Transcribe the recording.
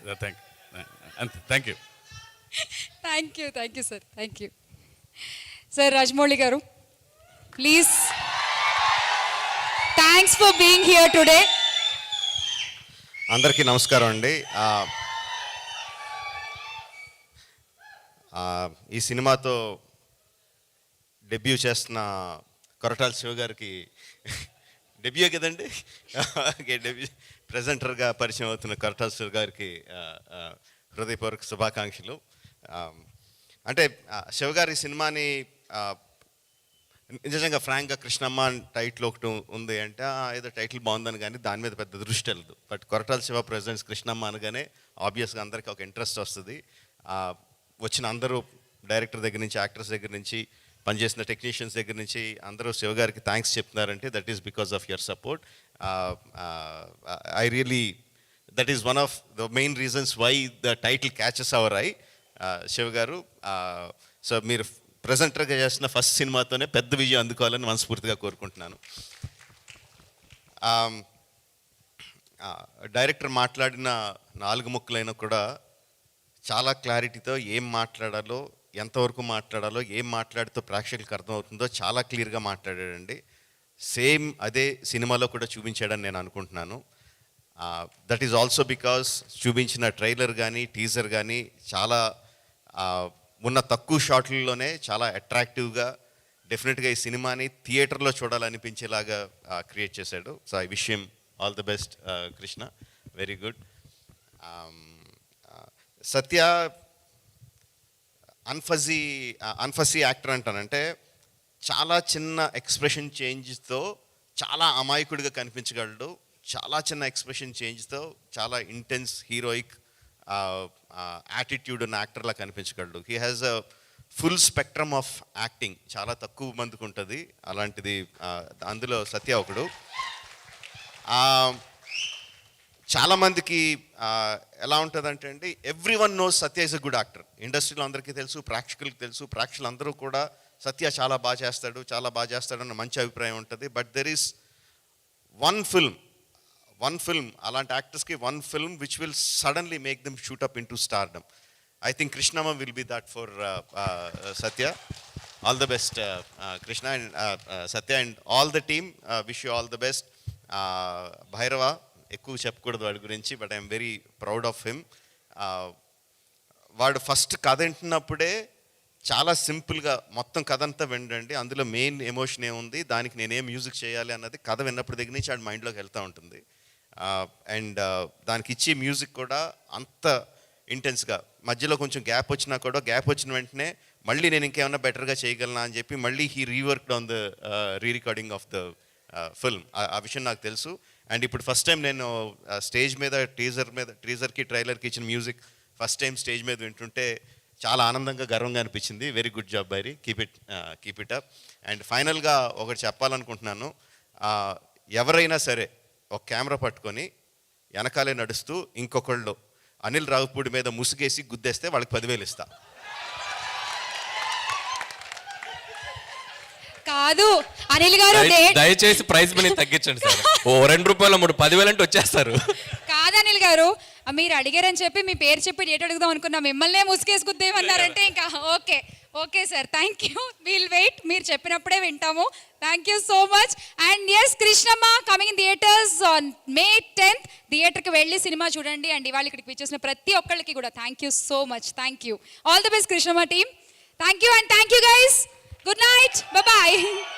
Thank you. Thank you sir. Thank you sir. Rajamouli garu please. Thanks for being here today. అందరికీ నమస్కారం అండి. ఈ సినిమాతో డెబ్యూ చేస్తున్న కొరటాల శివ గారికి డెబ్యూ కదండి, డెబ్యూ ప్రెజెంటర్గా పరిచయం అవుతున్న కొరటాల శివ గారికి హృదయపూర్వక శుభాకాంక్షలు. అంటే శివ గారి సినిమాని నిజంగా ఫ్రాంక్గా కృష్ణమ్మ టైటిల్ ఒకటి ఉంది అంటే ఏదో టైటిల్ బాగుందని కానీ దాని మీద పెద్ద దృష్టి వెళ్ళదు. బట్ కొరటాల శివ ప్రెజెంట్స్ కృష్ణమ్మ అనగానే ఆబ్వియస్గా అందరికీ ఒక ఇంట్రెస్ట్ వస్తుంది. వచ్చిన అందరూ డైరెక్టర్ దగ్గర నుంచి, యాక్టర్స్ దగ్గర నుంచి, పనిచేసిన టెక్నీషియన్స్ దగ్గర నుంచి అందరూ శివ గారికి థ్యాంక్స్ చెప్తున్నారంటే that is because of your support. I really that is one of the main reasons why the title catches our eye. Shiva garu, so మీరు ప్రెజెంటర్గా చేసిన ఫస్ట్ సినిమాతోనే పెద్ద విజయం అందుకోవాలని మనస్ఫూర్తిగా కోరుకుంటున్నాను. డైరెక్టర్ మాట్లాడిన 4 ముక్కలైనా కూడా చాలా క్లారిటీతో ఏం మాట్లాడాలో, ఎంతవరకు మాట్లాడాలో, ఏం మాట్లాడితో ప్రేక్షకులకు అర్థమవుతుందో చాలా క్లియర్గా మాట్లాడాడండి. సేమ్ అదే సినిమాలో కూడా చూపించాడని నేను అనుకుంటున్నాను. దట్ ఈజ్ ఆల్సో బికాస్ చూపించిన ట్రైలర్ కానీ టీజర్ కానీ చాలా ఉన్న తక్కువ షాట్లలోనే చాలా అట్రాక్టివ్గా, డెఫినెట్గా ఈ సినిమాని థియేటర్లో చూడాలనిపించేలాగా క్రియేట్ చేశాడు. So I wish him all the best Krishna, very good. Satya unfussy actor అంటానంటే చాలా చిన్న ఎక్స్ప్రెషన్ చేంజ్తో చాలా అమాయకుడిగా కనిపించగలడు. చాలా చిన్న ఎక్స్ప్రెషన్ చేంజ్తో చాలా ఇంటెన్స్ హీరోయిక్ యాటిట్యూడ్ ఉన్న యాక్టర్లా కనిపించగలడు. He has a full spectrum of acting, చాలా తక్కువ మందికి ఉంటుంది అలాంటిది. అందులో సత్య ఒకడు. చాలామందికి ఎలా ఉంటుందంటే అండి, every one knows Satya is a good actor. ఇండస్ట్రీలో అందరికీ తెలుసు, ప్రేక్షకులకు తెలుసు. ప్రేక్షకులు అందరూ కూడా సత్య చాలా బాగా చేస్తాడు అన్న మంచి అభిప్రాయం ఉంటుంది. But there is one film అలాంటి యాక్టర్స్కి one film which will suddenly make them shoot up into stardom. I think Krishnamma will be that for Satya. All the best Krishna and Satya and all the team. Wish you all the best. Bhairava ఎక్కువ చెప్పకూడదు వాడి గురించి, but I'm very proud of him. వాడు first కథ వింటున్నప్పుడే చాలా సింపుల్గా మొత్తం కథ అంతా వినండి, అందులో మెయిన్ ఎమోషన్ ఏముంది, దానికి నేనేం మ్యూజిక్ చేయాలి అన్నది కథ విన్నప్పుడు దగ్గర నుంచి వాడి మైండ్లోకి వెళ్తూ ఉంటుంది. అండ్ దానికి ఇచ్చే మ్యూజిక్ కూడా అంత ఇంటెన్స్గా, మధ్యలో కొంచెం గ్యాప్ వచ్చినా కూడా గ్యాప్ వచ్చిన వెంటనే మళ్ళీ నేను ఇంకేమైనా బెటర్గా చేయగలనా అని చెప్పి మళ్ళీ he reworked on the recording of the film. ఆ విషయం నాకు తెలుసు. అండ్ ఇప్పుడు ఫస్ట్ టైం నేను స్టేజ్ మీద టీజర్కి ట్రైలర్కి ఇచ్చిన మ్యూజిక్ ఫస్ట్ టైం స్టేజ్ మీద వింటుంటే చాలా ఆనందంగా, గర్వంగా అనిపించింది. Very good job బైరీ, keep it up. And ఫైనల్గా ఒకటి చెప్పాలనుకుంటున్నాను. ఎవరైనా సరే ఒక కెమెరా పట్టుకొని వెనకాలే నడుస్తూ ఇంకొకళ్ళు అనిల్ రావుపూడి మీద ముసుగేసి గుద్దేస్తే వాళ్ళకి 10,000 ఇస్తా. కాదు అనిల్ గారు, దయచేసి ప్రైస్ మనీ తగ్గించండి సార్. ఓ 2 రూపాయలు 10,000 అంటే వచ్చేస్తారు. కాదు అనిల్ గారు, మీరు అడిగారని చెప్పి మీ పేరు చెప్పి డేట్ అడుగుదాం అనుకున్నా, మిమ్మల్నే ముసుగేసుకుద్దేమన్నారంటే ఇంకా okay sir. Thank you, will wait. మీరు చెప్పినప్పుడే వింటాము. Thank you so much. And yes, Krishnamma coming in theatres on May 10th. థియేటర్కి వెళ్ళి సినిమా చూడండి. అండ్ ఇవాళ ఇక్కడికి వచ్చేసిన ప్రతి ఒక్కళ్ళకి కూడా thank you so much. Thank you. All the best Krishnamma team. Thank you and thank you guys. Good night. Bye-bye.